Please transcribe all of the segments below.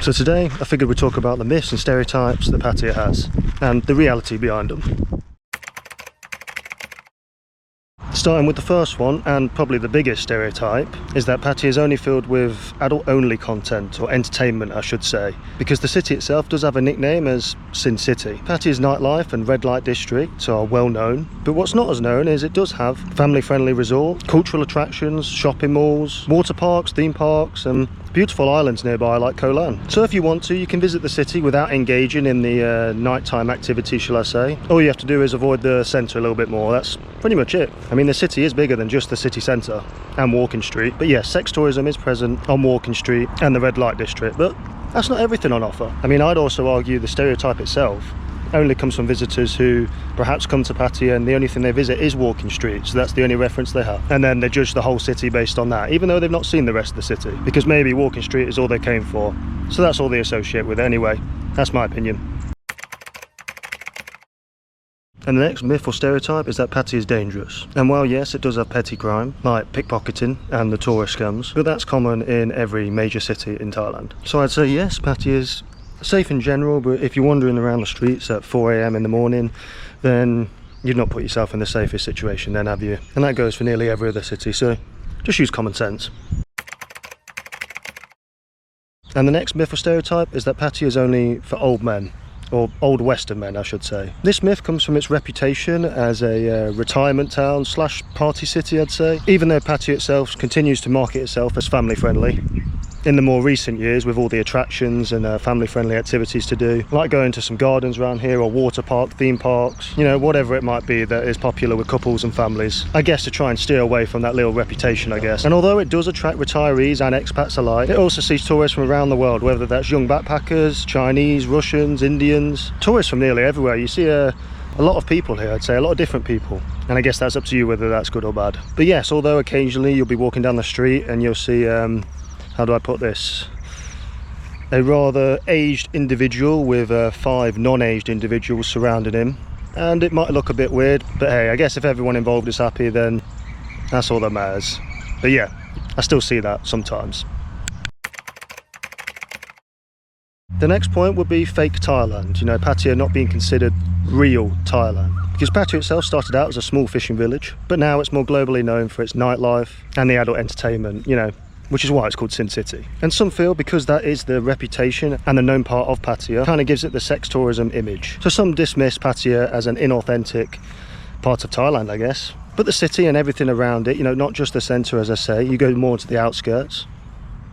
So today I figured we'd talk about the myths and stereotypes that Pattaya has and the reality behind them. Starting with the first one, and probably the biggest stereotype, is that Pattaya is only filled with adult-only content, or entertainment I should say, because the city itself does have a nickname as Sin City. Pattaya's nightlife and red light district are well known, but what's not as known is it does have family-friendly resorts, cultural attractions, shopping malls, water parks, theme parks, and beautiful islands nearby like Koh Lan. So if you want to, you can visit the city without engaging in the nighttime activity, shall I say. All you have to do is avoid the centre a little bit more. That's pretty much it. I mean, the city is bigger than just the city centre and Walking Street, but yes, sex tourism is present on Walking Street and the red light district, but that's not everything on offer. I mean, I'd also argue the stereotype itself only comes from visitors who perhaps come to Pattaya and the only thing they visit is Walking Street, so that's the only reference they have, and then they judge the whole city based on that, even though they've not seen the rest of the city, because maybe Walking Street is all they came for, so that's all they associate with anyway. That's my opinion. And the next myth or stereotype is that Pattaya is dangerous. And while yes, it does have petty crime, like pickpocketing and the tourist scams, but that's common in every major city in Thailand. So I'd say yes, Pattaya is safe in general, but if you're wandering around the streets at 4 AM in the morning, then you've not put yourself in the safest situation then, have you? And that goes for nearly every other city, so just use common sense. And the next myth or stereotype is that Pattaya is only for old men, or old Western men I should say. This myth comes from its reputation as a retirement town slash party city, I'd say, even though Pattaya itself continues to market itself as family friendly. In the more recent years, with all the attractions and family-friendly activities to do, like going to some gardens around here or water park, theme parks, you know, whatever it might be that is popular with couples and families, I guess to try and steer away from that little reputation, I guess. And although it does attract retirees and expats alike, it also sees tourists from around the world, whether that's young backpackers, Chinese, Russians, Indians, tourists from nearly everywhere. You see a lot of people here, I'd say, a lot of different people, and I guess that's up to you whether that's good or bad. But yes, although occasionally you'll be walking down the street and you'll see how do I put this? A rather aged individual with 5 non-aged individuals surrounding him. And it might look a bit weird, but hey, I guess if everyone involved is happy, then that's all that matters. But yeah, I still see that sometimes. The next point would be fake Thailand. You know, Pattaya not being considered real Thailand. Because Pattaya itself started out as a small fishing village, but now it's more globally known for its nightlife and the adult entertainment, you know, which is why it's called Sin City. And some feel because that is the reputation and the known part of Pattaya, kind of gives it the sex tourism image. So some dismiss Pattaya as an inauthentic part of Thailand, I guess. But the city and everything around it, you know, not just the centre as I say, you go more into the outskirts,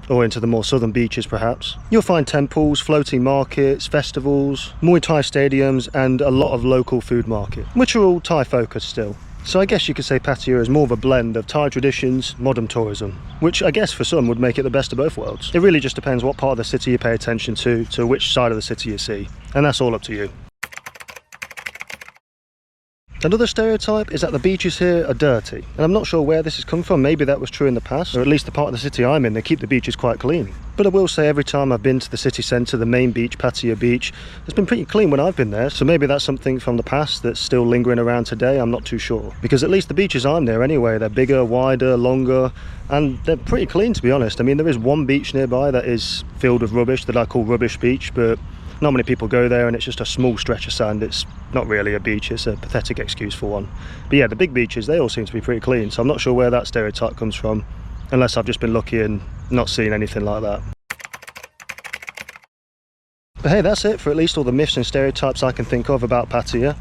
or into the more southern beaches perhaps, you'll find temples, floating markets, festivals, Muay Thai stadiums, and a lot of local food market, which are all Thai focused still. So I guess you could say Pattaya is more of a blend of Thai traditions, modern tourism, which I guess for some would make it the best of both worlds. It really just depends what part of the city you pay attention to which side of the city you see, and that's all up to you. Another stereotype is that the beaches here are dirty, and I'm not sure where this has come from. Maybe that was true in the past, or at least the part of the city I'm in, they keep the beaches quite clean. But I will say every time I've been to the city centre, the main beach, Pattaya Beach, it's been pretty clean when I've been there, so maybe that's something from the past that's still lingering around today, I'm not too sure. Because at least the beaches I'm near anyway, they're bigger, wider, longer, and they're pretty clean to be honest. I mean, there is one beach nearby that is filled with rubbish that I call Rubbish Beach, but not many people go there and it's just a small stretch of sand. It's not really a beach, it's a pathetic excuse for one. But yeah, the big beaches, they all seem to be pretty clean, so I'm not sure where that stereotype comes from, unless I've just been lucky and not seen anything like that. But hey, that's it for at least all the myths and stereotypes I can think of about Pattaya.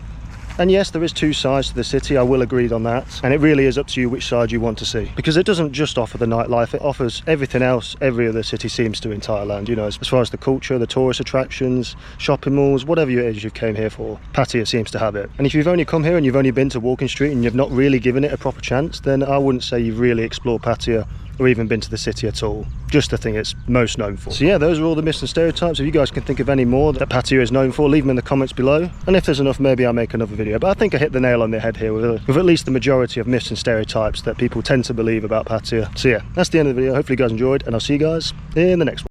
And yes, there is 2 sides to the city, I will agree on that, and it really is up to you which side you want to see, because it doesn't just offer the nightlife, it offers everything else every other city seems to in Thailand, you know, as far as the culture, the tourist attractions, shopping malls, whatever it is you came here for, Pattaya seems to have it. And if you've only come here and you've only been to Walking Street and you've not really given it a proper chance, then I wouldn't say you've really explored Pattaya or even been to the city at all, just the thing it's most known for. So yeah, those are all the myths and stereotypes. If you guys can think of any more that Pattaya is known for, leave them in the comments below, and if there's enough, maybe I'll make another video. But I think I hit the nail on the head here with at least the majority of myths and stereotypes that people tend to believe about Pattaya. So yeah, that's the end of the video. Hopefully you guys enjoyed, and I'll see you guys in the next one.